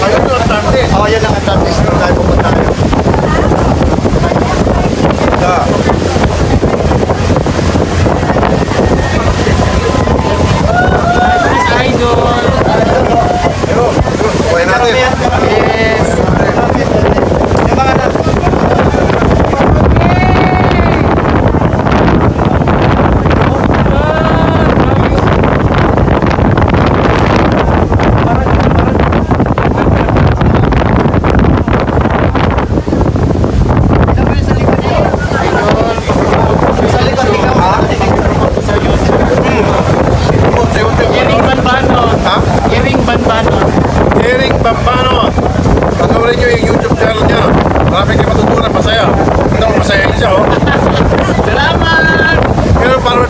Ayun doon, Atlantis. Oh, yan ang Atlantis doon tayo pupunta kayo. Idol. Ayun, buhay natin. Yes. Yung mga anak. Sa likod ikaw ha? Gering Banbanon. Ha? Gering Banbanon. Eric Bambano. Panoorin nyo yung YouTube channel niya. Marami kayo matutunan, masaya. Ito, masaya siya, oh. Salamat! Pero parang